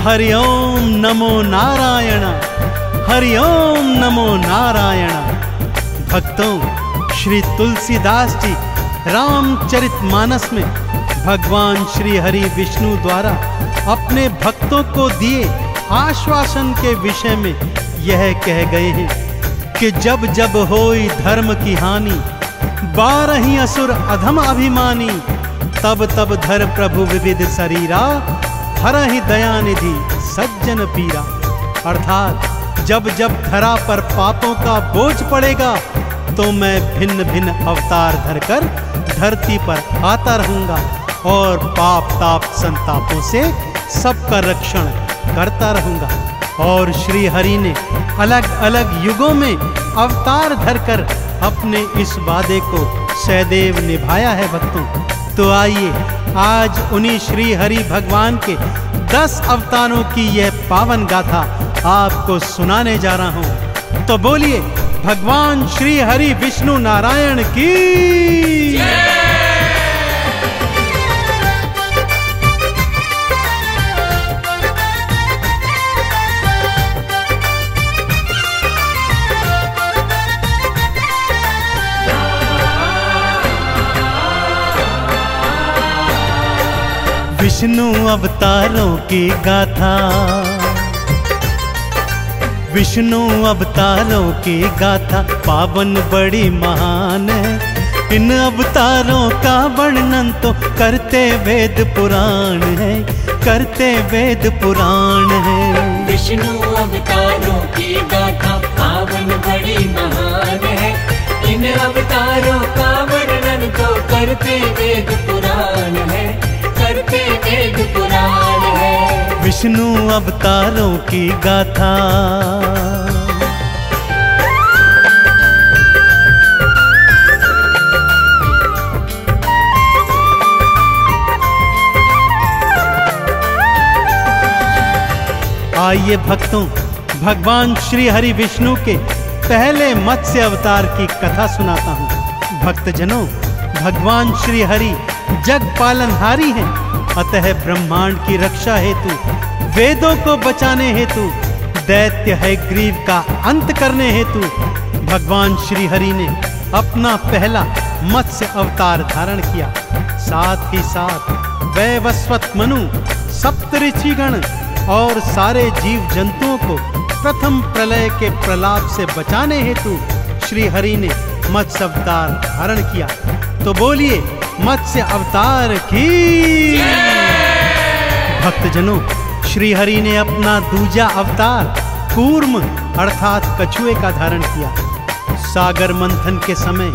हरि ओम नमो नारायण, हरि ओम नमो नारायण। भक्तों, श्री तुलसीदास जी रामचरितमानस में भगवान श्री हरि विष्णु द्वारा अपने भक्तों को दिए आश्वासन के विषय में यह कह गए हैं कि जब जब होई धर्म की हानि, 12 असुर अधम अभिमानी, तब तब धर प्रभु विविध शरीरा, हरहि दयानिधि सज्जन पीरा। अर्थात जब जब धरा पर पापों का बोझ पड़ेगा तो मैं भिन्न भिन्न अवतार धरकर धरती पर आता रहूंगा और पाप ताप संतापों से सबका रक्षण करता रहूंगा। और श्री हरि ने अलग अलग युगों में अवतार धरकर अपने इस वादे को सदैव निभाया है। भक्तों, तो आइए आज उन्हीं श्री हरि भगवान के 10 अवतारों की यह पावन गाथा आपको सुनाने जा रहा हूं। तो बोलिए भगवान श्री हरि विष्णु नारायण की। विष्णु अवतारों की गाथा, विष्णु अवतारों की गाथा पावन बड़ी महान है। इन अवतारों का वर्णन तो करते वेद पुराण है, करते वेद पुराण है। विष्णु अवतारों की गाथा पावन बड़ी महान है। इन अवतारों का वर्णन तो करते वेद पुराण है, करते वेद पुराण है। विष्णु अवतारों की गाथा। आइए भक्तों, भगवान श्री हरि विष्णु के पहले मत्स्य अवतार की कथा सुनाता हूँ। भक्तजनों, भगवान श्री हरि जग पालनहारी हैं, अतः ब्रह्मांड की रक्षा हेतु, वेदों को बचाने हेतु, दैत्य हयग्रीव का अंत करने हेतु भगवान श्री हरि ने अपना पहला मत्स्य अवतार धारण किया। साथ ही साथ वैवस्वत मनु, सप्तऋषिगण और सारे जीव जंतुओं को प्रथम प्रलय के प्रलाप से बचाने हेतु श्री हरि ने मत्स्य अवतार धारण किया। तो बोलिए मत्स्य अवतार की। भक्तजनों, श्री हरि ने अपना दूजा अवतार कूर्म अर्थात कछुए का धारण किया। सागर मंथन के समय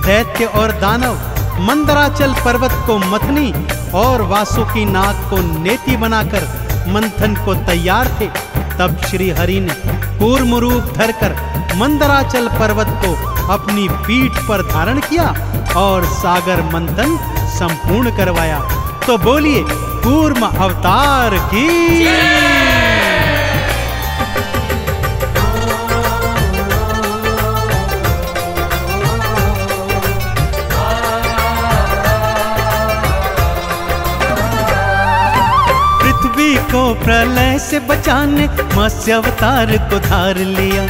दैत्य और दानव मंदराचल पर्वत को मथनी और वासुकी नाग को नेति बनाकर मंथन को तैयार थे। तब श्री हरि ने कूर्म रूप धरकर मंदराचल पर्वत को अपनी पीठ पर धारण किया और सागर मंथन संपूर्ण करवाया। तो बोलिए कूर्म अवतार की। पृथ्वी को प्रलय से बचाने मत्स्य अवतार को धार लिया।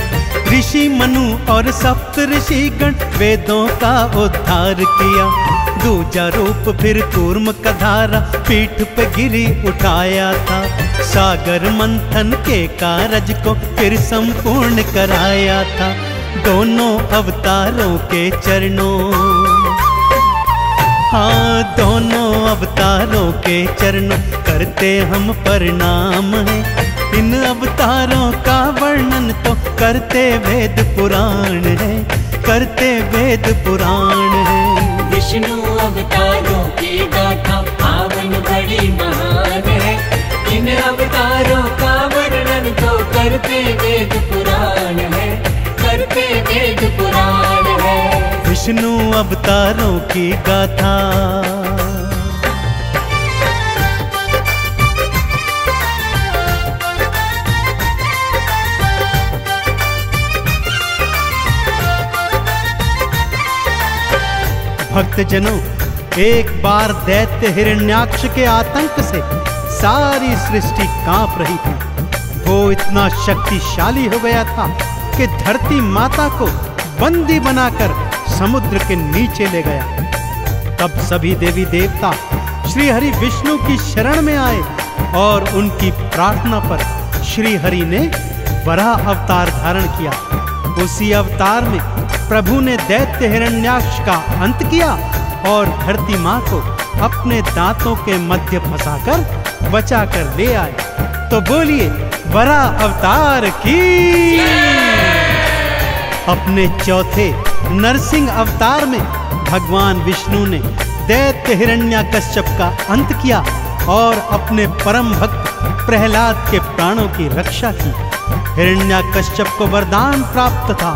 ऋषि मनु और सप्त ऋषिगण वेदों का उद्धार किया। दूजा रूप फिर कूर्म का धारा पीठ पे गिरी उठाया था। सागर मंथन के कारज को फिर संपूर्ण कराया था। दोनों अवतारों के चरणों, हाँ दोनों अवतारों के चरणों करते हम प्रणाम हैं। इन अवतारों का वर्णन तो करते वेद पुराण है, करते वेद पुराण है। विष्णु अवतारों की गाथा पावन बड़ी महान है। इन अवतारों का वर्णन तो करते वेद पुराण है, करते वेद पुराण है। विष्णु अवतारों की गाथा। भक्तजनों, एक बार दैत्य हिरण्याक्ष के आतंक से सारी सृष्टि कांप रही थी। वो इतना शक्तिशाली हो गया था कि धरती माता को बंदी बनाकर समुद्र के नीचे ले गया। तब सभी देवी देवता श्री हरि विष्णु की शरण में आए और उनकी प्रार्थना पर श्री हरि ने वराह अवतार धारण किया। उसी अवतार में प्रभु ने दैत्य हिरण्याक्ष का अंत किया और धरती माँ को अपने दांतों के मध्य फंसाकर बचाकर ले आए। तो बोलिए वराह अवतार की। अपने चौथे नरसिंह अवतार में भगवान विष्णु ने दैत्य हिरण्याकश्यप का अंत किया और अपने परम भक्त प्रहलाद के प्राणों की रक्षा की। हिरण्याकश्यप को वरदान प्राप्त था,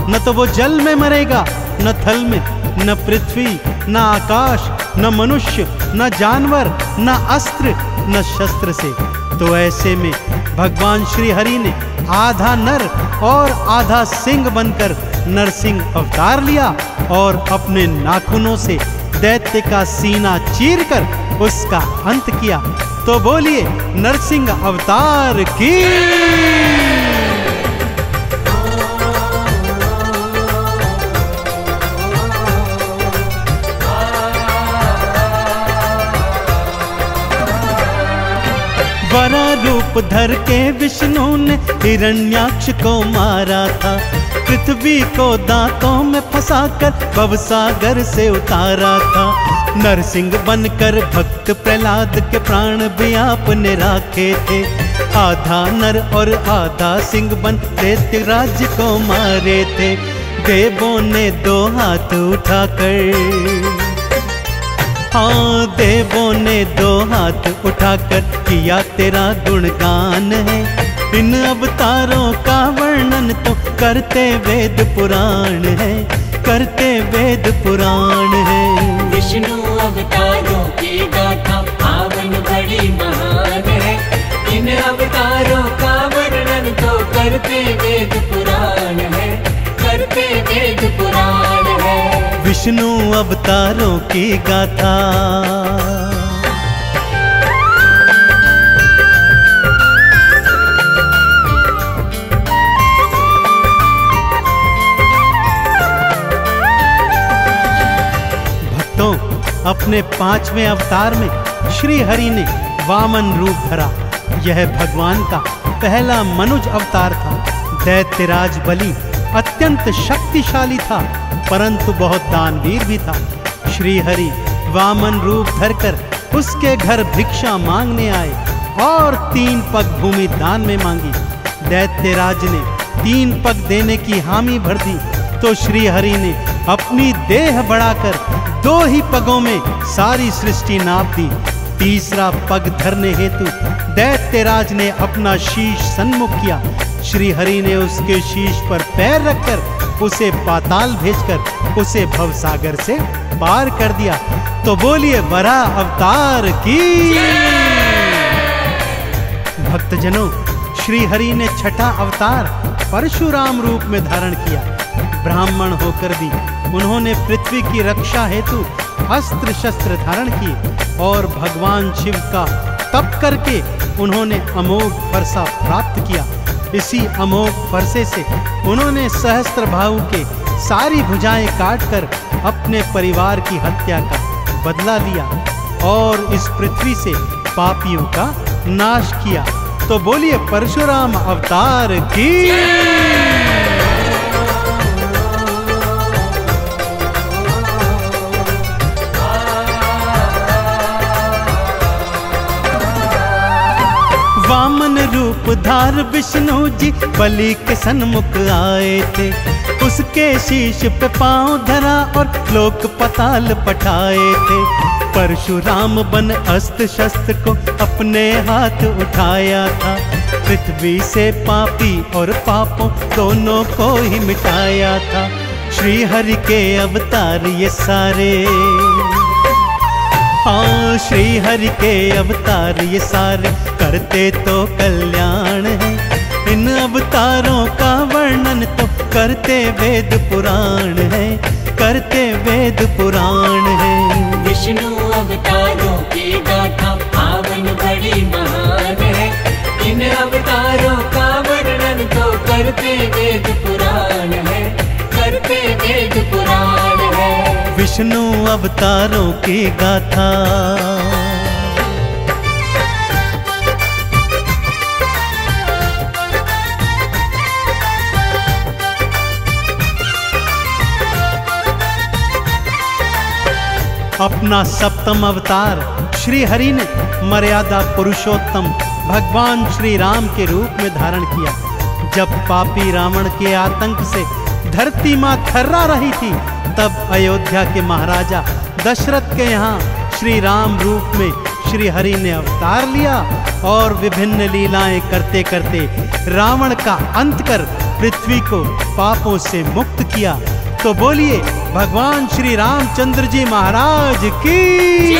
न तो वो जल में मरेगा, न थल में, न पृथ्वी, न आकाश, न मनुष्य, न जानवर, न अस्त्र, न शस्त्र से। तो ऐसे में भगवान श्री हरि ने आधा नर और आधा सिंह बनकर नरसिंह अवतार लिया और अपने नाखूनों से दैत्य का सीना चीरकर उसका अंत किया। तो बोलिए नरसिंह अवतार की। वरा रूप धर के विष्णु ने हिरण्याक्ष को मारा था। पृथ्वी को दांतों में फंसाकर भवसागर से उतारा था। नरसिंह बनकर भक्त प्रहलाद के प्राण भी आपने राखे थे। आधा नर और आधा सिंह बन दैत्य राज्य को मारे थे। देवों ने दो हाथ उठाकर, हाँ देवों ने दो हाथ उठाकर किया तेरा गुणगान है। इन अवतारों का वर्णन तो करते वेद पुराण है, करते वेद पुराण है। विष्णु अवतारों की गाथा पावन बड़ी महान है। इन अवतारों का वर्णन तो करते वेद पुराण है, करते वेद पुराण है। विष्णु अवतारों की गाथा। भक्तों, अपने 5वें अवतार में श्री हरि ने वामन रूप धरा। यह भगवान का पहला मनुज अवतार था। दैत्यराज बलि अत्यंत शक्तिशाली था, परंतु बहुत दानवीर भी था। श्री हरि वामन रूप धरकर उसके घर भिक्षा मांगने आए और 3 पग भूमि दान में मांगी। दैत्यराज ने 3 पग देने की हामी भर दी, तो श्री हरि ने अपनी देह बढ़ाकर 2 ही पगों में सारी सृष्टि नाप दी। तीसरा पग धरने हेतु दैत्यराज ने अपना शीश सन्मुख किया। श्री हरि ने उसके शीश पर पैर रखकर उसे पाताल भेजकर उसे भवसागर से पार कर दिया। तो बोलिए वराह अवतार की। भक्तजनों, श्री हरि ने छठा अवतार परशुराम रूप में धारण किया। ब्राह्मण होकर भी उन्होंने पृथ्वी की रक्षा हेतु अस्त्र शस्त्र धारण किए और भगवान शिव का तप करके उन्होंने अमोघ फरसा प्राप्त किया। इसी अमोघ फरसे से उन्होंने सहस्त्रबाहु के सारी भुजाएं काटकर अपने परिवार की हत्या का बदला लिया और इस पृथ्वी से पापियों का नाश किया। तो बोलिए परशुराम अवतार की। वामन रूप धार विष्णु जी बलि के सन्मुख आए थे। उसके शीश पे पांव धरा और लोक पताल पठाए थे। परशुराम बन अस्त्र शस्त्र को अपने हाथ उठाया था। पृथ्वी से पापी और पापों दोनों को ही मिटाया था। श्री हरि के अवतार ये सारे, हाँ श्री हरि के अवतार ये सारे करते तो कल्याण है। इन अवतारों का वर्णन तो करते वेद पुराण है, करते वेद पुराण है। विष्णु अवतारों की गाथा पावन पावन बड़ी महान है। इन अवतारों का वर्णन तो करते वेद पुराण है, करते वेद पुराण है। विष्णु अवतारों की गाथा अपना सप्तम अवतार श्री हरि ने मर्यादा पुरुषोत्तम भगवान श्री राम के रूप में धारण किया। जब पापी रावण के आतंक से धरती मां थर्रा रही थी, तब अयोध्या के महाराजा दशरथ के यहाँ श्री राम रूप में श्री हरि ने अवतार लिया और विभिन्न लीलाएं करते करते रावण का अंत कर पृथ्वी को पापों से मुक्त किया। तो बोलिए भगवान श्री रामचंद्र जी महाराज की।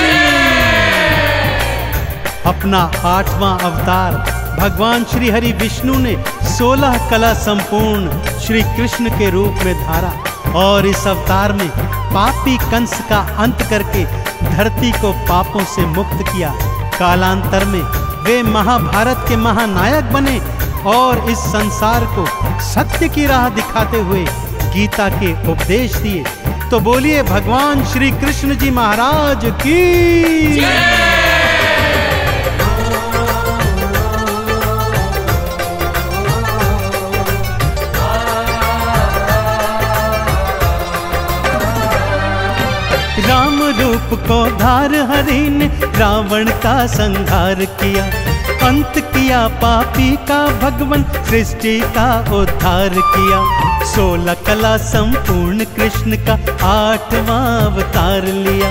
अपना 8वां अवतार भगवान श्री हरि विष्णु ने 16 कला संपूर्ण श्री कृष्ण के रूप में धारा और इस अवतार में पापी कंस का अंत करके धरती को पापों से मुक्त किया। कालांतर में वे महाभारत के महानायक बने और इस संसार को सत्य की राह दिखाते हुए गीता के उपदेश दिए। तो बोलिए भगवान श्री कृष्ण जी महाराज की। राम रूप को धार हरि ने रावण का संहार किया, अंत किया पापी का भगवान सृष्टि का उद्धार किया। 16 कला संपूर्ण कृष्ण का 8वां अवतार लिया,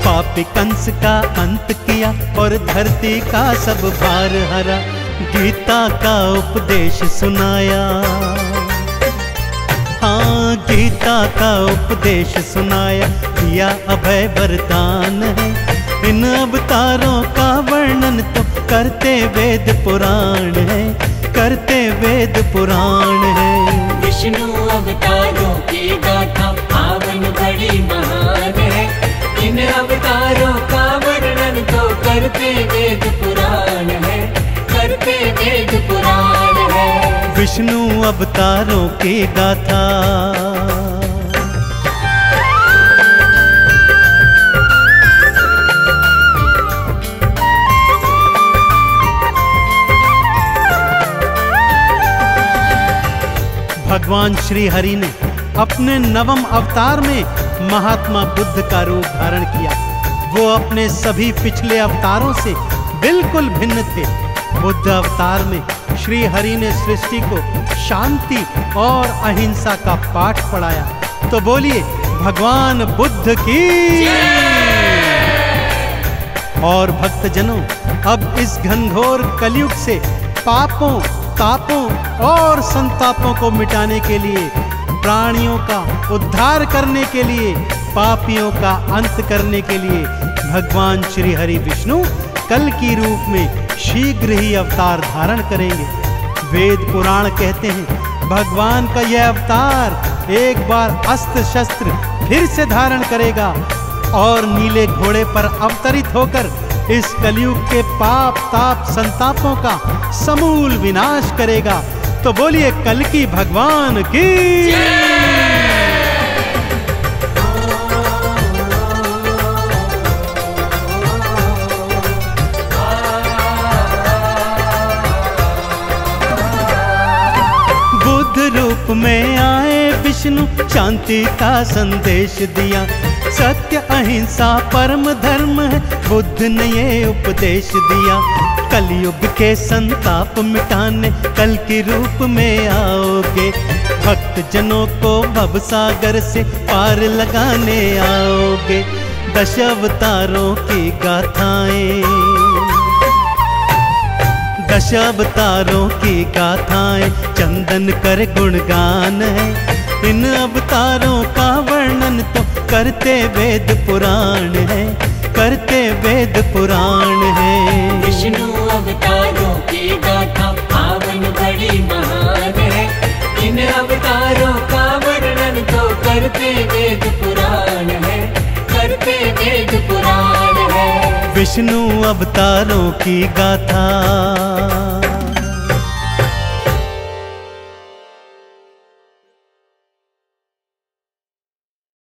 पापी कंस का अंत किया और धरती का सब भार हरा। गीता का उपदेश सुनाया, हाँ गीता का उपदेश सुनाया, दिया अभय वरदान है। इन अवतारों का वर्णन तो करते वेद पुराण है, करते वेद पुराण है। विष्णु अवतारों की गाथा पावन बड़ी महान है। इन अवतारों का वर्णन तो करते वेद पुराण है, करते वेद पुराण है। विष्णु अवतारों की गाथा भगवान श्री हरि ने अपने 9वें अवतार में महात्मा बुद्ध का रूप धारण किया। वो अपने सभी पिछले अवतारों से बिल्कुल भिन्न थे। बुद्ध अवतार में श्री हरि ने सृष्टि को शांति और अहिंसा का पाठ पढ़ाया। तो बोलिए भगवान बुद्ध की। और भक्तजनों, अब इस घनघोर कलयुग से पापों तापों और संतापों को मिटाने के लिए, प्राणियों का उद्धार करने के लिए, पापियों का अंत करने के लिए भगवान श्री हरि विष्णु कल की रूप में शीघ्र ही अवतार धारण करेंगे। वेद पुराण कहते हैं भगवान का यह अवतार एक बार अस्त्र शस्त्र फिर से धारण करेगा और नीले घोड़े पर अवतरित होकर इस कलयुग के पाप ताप संतापों का समूल विनाश करेगा। तो बोलिए कल्कि भगवान की। बुद्ध रूप में आए विष्णु शांति का संदेश दिया। सत्य अहिंसा परम धर्म है, बुद्ध ने ये उपदेश दिया। कलयुग के संताप मिटाने कल के रूप में आओगे, भक्त जनों को भव सागर से पार लगाने आओगे। 10 अवतारों की गाथाएं, 10 अवतारों की गाथाएं चंदन कर गुणगान है। इन अवतारों का वर्णन तो करते वेद पुराण है, करते वेद पुराण है। विष्णु अवतारों की गाथा पावन बड़ी महान है। इन अवतारों का वर्णन तो करते वेद पुराण है, करते वेद पुराण है। विष्णु अवतारों की गाथा।